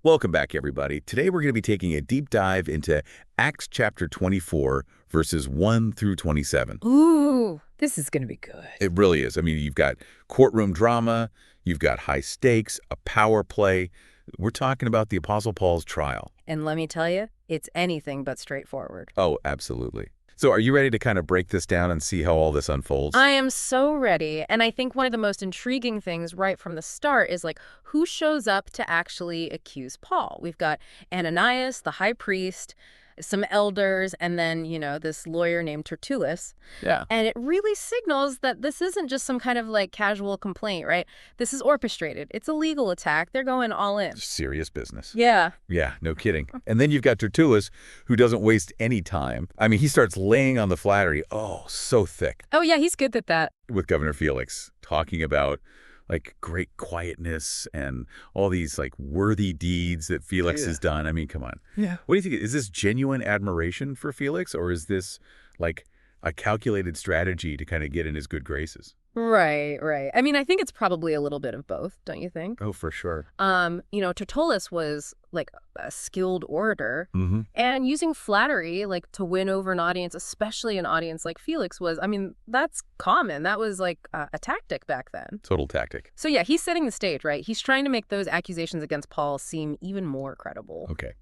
Welcome back, everybody. Today we're going to be taking a deep dive into Acts chapter 24, verses 1 through 27. Ooh, this is going to be good. It really is. I mean, you've got courtroom drama, you've got high stakes, a power play. We're talking about the Apostle Paul's trial. And let me tell you, it's anything but straightforward. Oh, absolutely. So are you ready to kind of break this down and see how all this unfolds? I am so ready. And I think one of the most intriguing things right from the start is like who shows up to actually accuse Paul. We've got Ananias, the high priest, some elders, and then, this lawyer named Tertullus. Yeah. And it really signals that this isn't just some kind of like casual complaint, right? This is orchestrated. It's a legal attack. They're going all in. Serious business. Yeah. Yeah, no kidding. And then you've got Tertullus, who doesn't waste any time. I mean, he starts laying on the flattery. Oh, so thick. Oh, yeah, he's good at that. With Governor Felix, talking about like great quietness and all these like worthy deeds that Felix has done. I mean, come on. Yeah. What do you think? Is this genuine admiration for Felix, or is this like a calculated strategy to kind of get in his good graces? Right, right. I mean, I think it's probably a little bit of both, don't you think? Oh, for sure. Tertullus was like a skilled orator, Mm-hmm. and using flattery like to win over an audience, especially an audience like Felix was, I mean, that's common. That was like a tactic back then. Total tactic. So yeah, he's setting the stage, right? He's trying to make those accusations against Paul seem even more credible. Okay.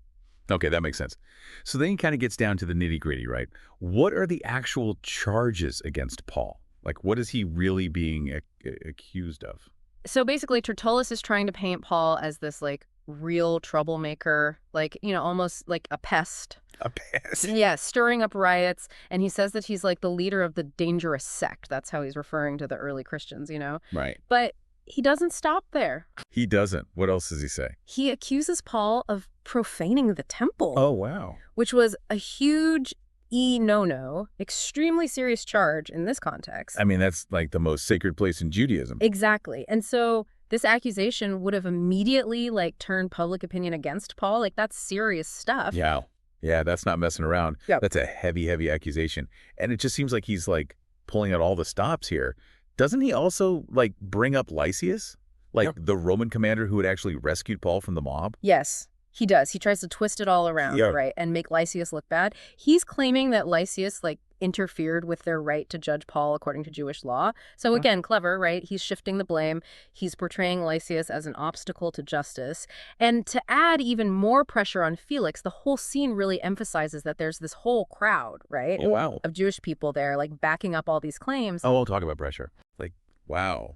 Okay, that makes sense. So then he kind of gets down to the nitty-gritty, right? What are the actual charges against Paul? Like, what is he really being accused of? So basically, Tertullus is trying to paint Paul as this like real troublemaker, like, almost like a pest. A pest. Yeah, stirring up riots. And he says that he's like the leader of the dangerous sect. That's how he's referring to the early Christians, Right. But he doesn't stop there. He doesn't. What else does he say? He accuses Paul of profaning the temple. Oh, wow. Which was a huge no-no, extremely serious charge in this context. I mean, that's like the most sacred place in Judaism. Exactly. And so this accusation would have immediately like turned public opinion against Paul. Like that's serious stuff. Yeah. Yeah, that's not messing around. Yep. That's a heavy, heavy accusation. And it just seems like he's like pulling out all the stops here. Doesn't he also like bring up Lysias? Like the Roman commander who had actually rescued Paul from the mob? Yes, he does. He tries to twist it all around, right, and make Lysias look bad. He's claiming that Lysias like interfered with their right to judge Paul according to Jewish law. So again, clever, right? He's shifting the blame. He's portraying Lysias as an obstacle to justice. And to add even more pressure on Felix, the whole scene really emphasizes that there's this whole crowd, right? Oh, wow. Of Jewish people there, like backing up all these claims. Oh, we'll talk about pressure. Like, wow,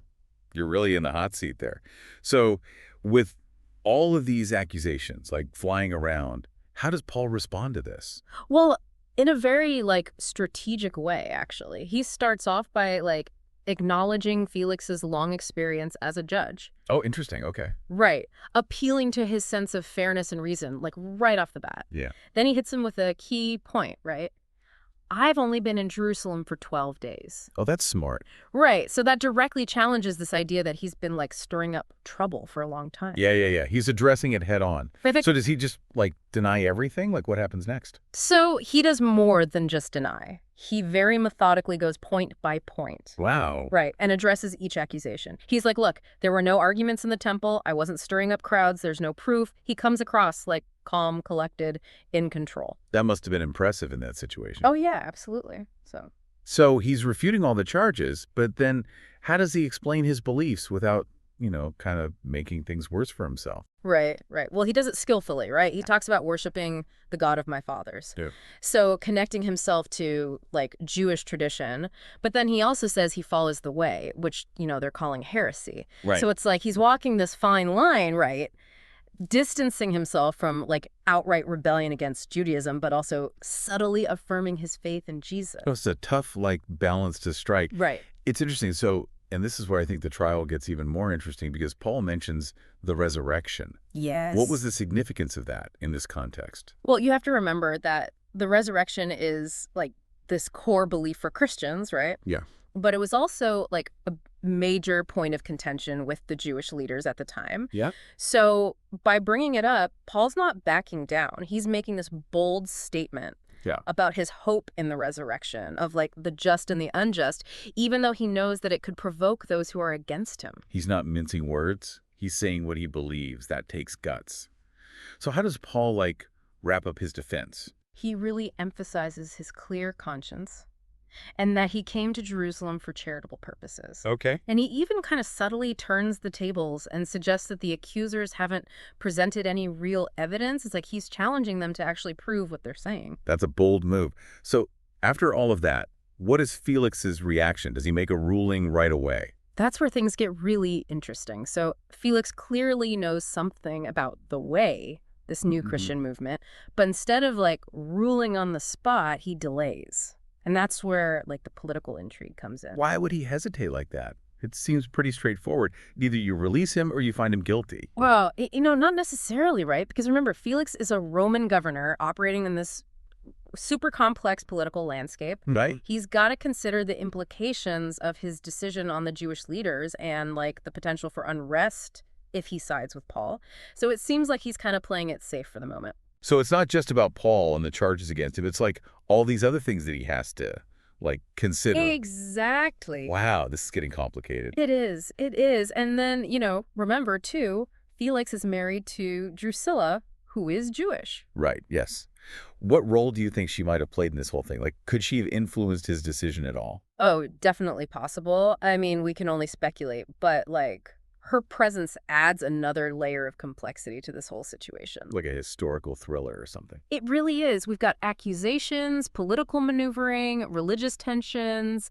you're really in the hot seat there. So with all of these accusations, like flying around, how does Paul respond to this? Well, in a very like strategic way, actually. He starts off by like acknowledging Felix's long experience as a judge. Oh, interesting. Okay. Right. Appealing to his sense of fairness and reason, like right off the bat. Yeah. Then he hits him with a key point, right? I've only been in Jerusalem for 12 days. Oh, that's smart. Right. So that directly challenges this idea that he's been like stirring up trouble for a long time. Yeah. He's addressing it head on. Perfect. So does he just like deny everything? Like what happens next? So he does more than just deny. He very methodically goes point by point. Wow. Right, and addresses each accusation. He's like, look, there were no arguments in the temple. I wasn't stirring up crowds. There's no proof. He comes across like calm, collected, in control. That must have been impressive in that situation. Oh, yeah, absolutely. So he's refuting all the charges, but then how does he explain his beliefs without, kind of making things worse for himself? Right. Well, he does it skillfully, right? He talks about worshiping the God of my fathers. Yeah. So connecting himself to like Jewish tradition, but then he also says he follows the way, which, they're calling heresy. Right. So it's like he's walking this fine line, right? Distancing himself from like outright rebellion against Judaism, but also subtly affirming his faith in Jesus. So it's a tough, like, balance to strike. Right. It's interesting. So, and this is where I think the trial gets even more interesting because Paul mentions the resurrection. Yes. What was the significance of that in this context? Well, you have to remember that the resurrection is like this core belief for Christians, right? Yeah. But it was also like a major point of contention with the Jewish leaders at the time. Yeah. So by bringing it up, Paul's not backing down. He's making this bold statement about his hope in the resurrection of like the just and the unjust, even though he knows that it could provoke those who are against him. He's not mincing words. He's saying what he believes. That takes guts. So how does Paul, like, wrap up his defense? He really emphasizes his clear conscience and that he came to Jerusalem for charitable purposes. Okay. And he even kind of subtly turns the tables and suggests that the accusers haven't presented any real evidence. It's like he's challenging them to actually prove what they're saying. That's a bold move. So after all of that, what is Felix's reaction? Does he make a ruling right away? That's where things get really interesting. So Felix clearly knows something about the way, this new Christian movement, but instead of like ruling on the spot, he delays. And that's where like the political intrigue comes in. Why would he hesitate like that? It seems pretty straightforward. Either you release him or you find him guilty. Well, not necessarily, right? Because remember, Felix is a Roman governor operating in this super complex political landscape. Right. He's got to consider the implications of his decision on the Jewish leaders and like the potential for unrest if he sides with Paul. So it seems like he's kind of playing it safe for the moment. So it's not just about Paul and the charges against him. It's like all these other things that he has to, like, consider. Exactly. Wow, this is getting complicated. It is. It is. And then, remember, too, Felix is married to Drusilla, who is Jewish. Right, yes. What role do you think she might have played in this whole thing? Like, could she have influenced his decision at all? Oh, definitely possible. I mean, we can only speculate, but, like, her presence adds another layer of complexity to this whole situation. Like a historical thriller or something. It really is. We've got accusations, political maneuvering, religious tensions,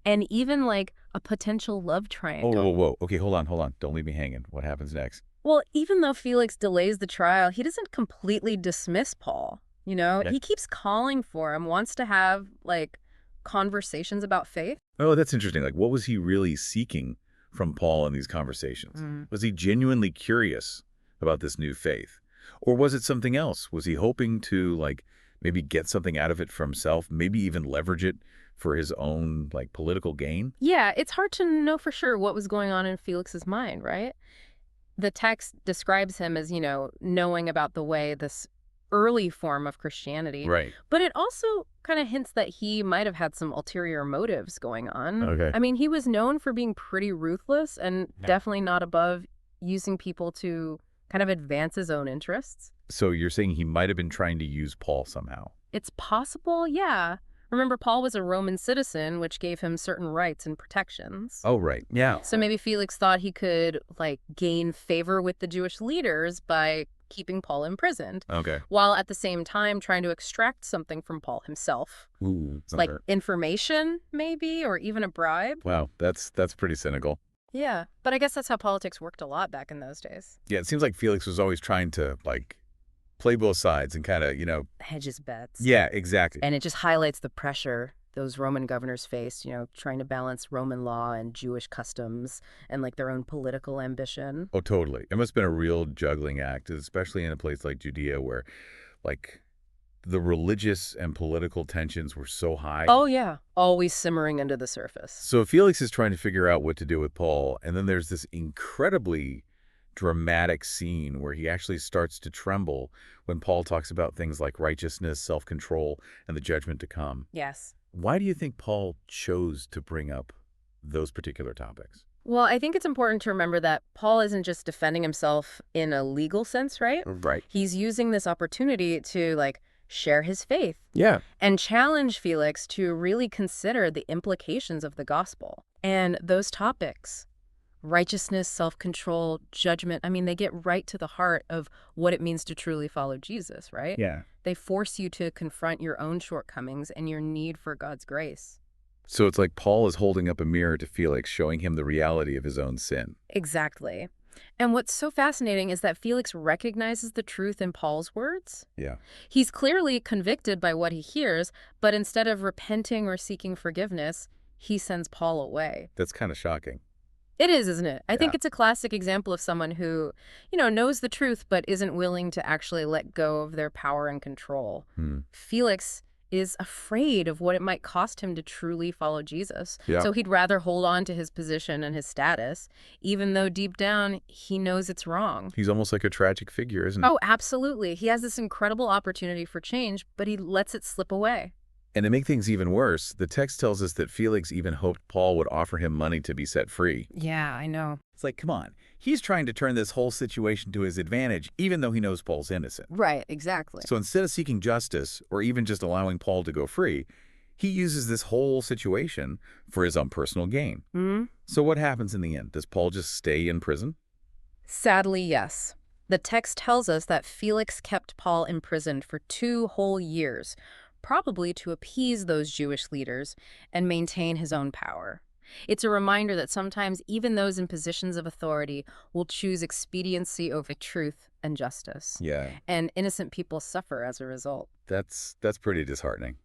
and even, like, a potential love triangle. Oh, whoa. Okay, hold on. Don't leave me hanging. What happens next? Well, even though Felix delays the trial, he doesn't completely dismiss Paul. Okay. He keeps calling for him, wants to have, like, conversations about faith. Oh, that's interesting. Like, what was he really seeking from Paul in these conversations? Was he genuinely curious about this new faith? Or was it something else? Was he hoping to, like, maybe get something out of it for himself, maybe even leverage it for his own, like, political gain? Yeah, it's hard to know for sure what was going on in Felix's mind, right? The text describes him as, knowing about the way, this early form of Christianity. Right. But it also kind of hints that he might have had some ulterior motives going on. Okay. I mean, he was known for being pretty ruthless and definitely not above using people to kind of advance his own interests. So you're saying he might have been trying to use Paul somehow? It's possible, yeah. Remember, Paul was a Roman citizen, which gave him certain rights and protections. Oh, right. Yeah. So maybe Felix thought he could, like, gain favor with the Jewish leaders by keeping Paul imprisoned. Okay. While at the same time trying to extract something from Paul himself. Ooh. Like information, maybe, or even a bribe. Wow, that's pretty cynical. Yeah, but I guess that's how politics worked a lot back in those days. Yeah, it seems like Felix was always trying to, like, play both sides and kind of, Hedge his bets. Yeah, exactly. And it just highlights the pressure those Roman governors faced, trying to balance Roman law and Jewish customs and, like, their own political ambition. Oh, totally. It must have been a real juggling act, especially in a place like Judea where, like, the religious and political tensions were so high. Oh, yeah. Always simmering under the surface. So Felix is trying to figure out what to do with Paul, and then there's this incredibly dramatic scene where he actually starts to tremble when Paul talks about things like righteousness, self-control, and the judgment to come. Yes. Why do you think Paul chose to bring up those particular topics? Well, I think it's important to remember that Paul isn't just defending himself in a legal sense, right? Right. He's using this opportunity to, like, share his faith. Yeah. And challenge Felix to really consider the implications of the gospel. And those topics, righteousness, self-control, judgment, I mean, they get right to the heart of what it means to truly follow Jesus, right? Yeah. They force you to confront your own shortcomings and your need for God's grace. So it's like Paul is holding up a mirror to Felix, showing him the reality of his own sin. Exactly. And what's so fascinating is that Felix recognizes the truth in Paul's words. Yeah. He's clearly convicted by what he hears, but instead of repenting or seeking forgiveness, he sends Paul away. That's kind of shocking. It is, isn't it? I think Yeah. it's a classic example of someone who, knows the truth but isn't willing to actually let go of their power and control. Felix is afraid of what it might cost him to truly follow Jesus. Yeah. So he'd rather hold on to his position and his status, even though deep down he knows it's wrong. He's almost like a tragic figure, isn't he? Oh, absolutely. He has this incredible opportunity for change, but he lets it slip away. And to make things even worse, the text tells us that Felix even hoped Paul would offer him money to be set free. Yeah, I know. It's like, come on. he's trying to turn this whole situation to his advantage, even though he knows Paul's innocent. Right, exactly. So instead of seeking justice or even just allowing Paul to go free, he uses this whole situation for his own personal gain. So what happens in the end? Does Paul just stay in prison? Sadly, yes. The text tells us that Felix kept Paul imprisoned for 2 whole years, probably to appease those Jewish leaders and maintain his own power. It's a reminder that sometimes even those in positions of authority will choose expediency over truth and justice. Yeah, And innocent people suffer as a result. that's pretty disheartening.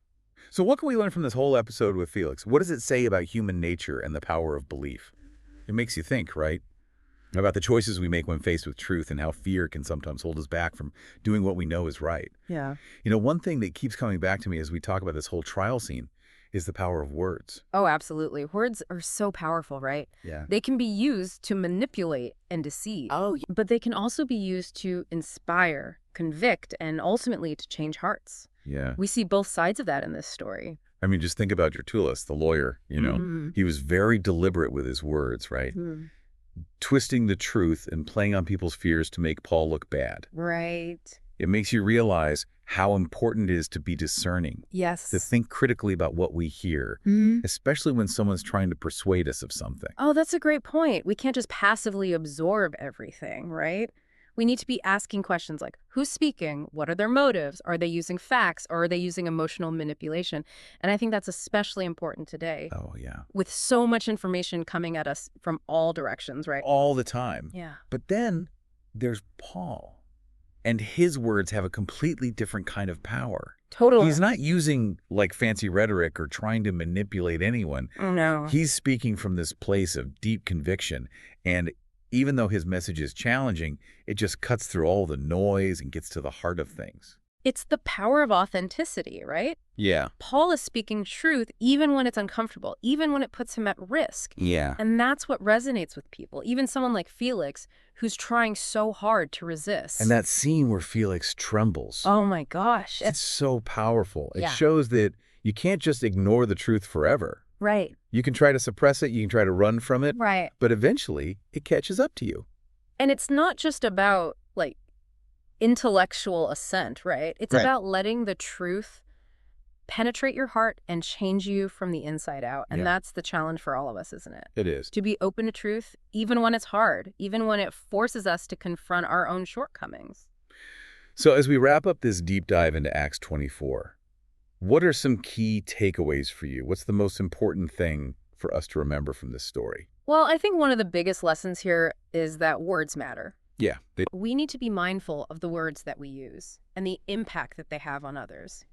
So what can we learn from this whole episode with Felix? What does it say about human nature and the power of belief? It makes you think, right? About the choices we make when faced with truth and how fear can sometimes hold us back from doing what we know is right. Yeah. One thing that keeps coming back to me as we talk about this whole trial scene is the power of words. Oh, absolutely. Words are so powerful, right? Yeah. They can be used to manipulate and deceive. Oh, But they can also be used to inspire, convict, and ultimately to change hearts. Yeah. We see both sides of that in this story. I mean, just think about Tertullus, the lawyer, He was very deliberate with his words, right? Twisting the truth and playing on people's fears to make Paul look bad. Right. It makes you realize how important it is to be discerning, Yes. to think critically about what we hear, especially when someone's trying to persuade us of something. Oh, that's a great point. We can't just passively absorb everything, right? We need to be asking questions like, who's speaking? What are their motives? Are they using facts or are they using emotional manipulation? And I think that's especially important today Oh, yeah. with so much information coming at us from all directions, right? All the time. Yeah. But then there's Paul, and his words have a completely different kind of power. Totally. He's not using like fancy rhetoric or trying to manipulate anyone. No. He's speaking from this place of deep conviction, and even though his message is challenging, it just cuts through all the noise and gets to the heart of things. It's the power of authenticity, right? Yeah. Paul is speaking truth even when it's uncomfortable, even when it puts him at risk. Yeah. And that's what resonates with people, even someone like Felix, who's trying so hard to resist. And that scene where Felix trembles, Oh my gosh. it's so powerful. It Yeah. shows that you can't just ignore the truth forever. Right. You can try to suppress it, you can try to run from it, Right. but eventually it catches up to you. And it's not just about, like, intellectual assent, right? It's Right. about letting the truth penetrate your heart and change you from the inside out. And Yeah. that's the challenge for all of us, isn't it? It is. To be open to truth, even when it's hard, even when it forces us to confront our own shortcomings. So as we wrap up this deep dive into Acts 24, what are some key takeaways for you? What's the most important thing for us to remember from this story? Well, I think one of the biggest lessons here is that words matter. Yeah. We need to be mindful of the words that we use and the impact that they have on others,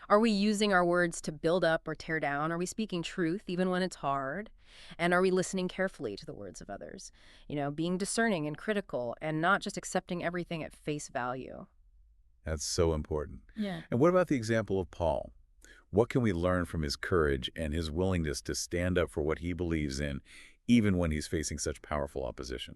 Are we using our words to build up or tear down? Are we speaking truth even when it's hard? And are we listening carefully to the words of others? Being discerning and critical and not just accepting everything at face value. That's so important. Yeah. And what about the example of Paul? What can we learn from his courage and his willingness to stand up for what he believes in, even when he's facing such powerful opposition?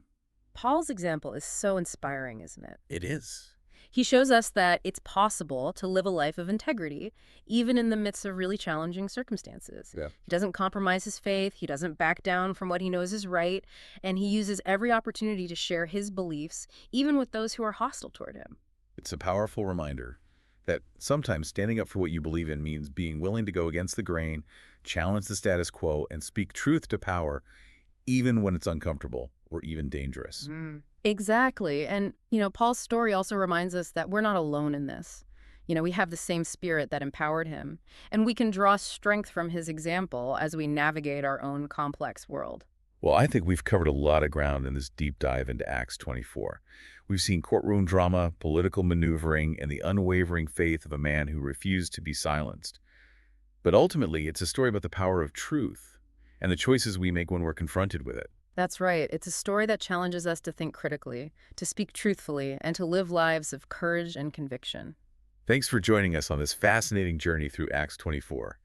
Paul's example is so inspiring, isn't it? It is. He shows us that it's possible to live a life of integrity, even in the midst of really challenging circumstances. Yeah. He doesn't compromise his faith, he doesn't back down from what he knows is right, and he uses every opportunity to share his beliefs, even with those who are hostile toward him. It's a powerful reminder that sometimes standing up for what you believe in means being willing to go against the grain, challenge the status quo, and speak truth to power, even when it's uncomfortable or even dangerous. Exactly. And, Paul's story also reminds us that we're not alone in this. We have the same spirit that empowered him, and we can draw strength from his example as we navigate our own complex world. Well, I think we've covered a lot of ground in this deep dive into Acts 24. We've seen courtroom drama, political maneuvering, and the unwavering faith of a man who refused to be silenced. But ultimately, it's a story about the power of truth and the choices we make when we're confronted with it. That's right. It's a story that challenges us to think critically, to speak truthfully, and to live lives of courage and conviction. Thanks for joining us on this fascinating journey through Acts 24.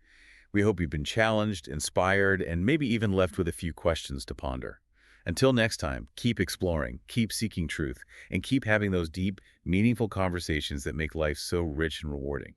We hope you've been challenged, inspired, and maybe even left with a few questions to ponder. Until next time, keep exploring, keep seeking truth, and keep having those deep, meaningful conversations that make life so rich and rewarding.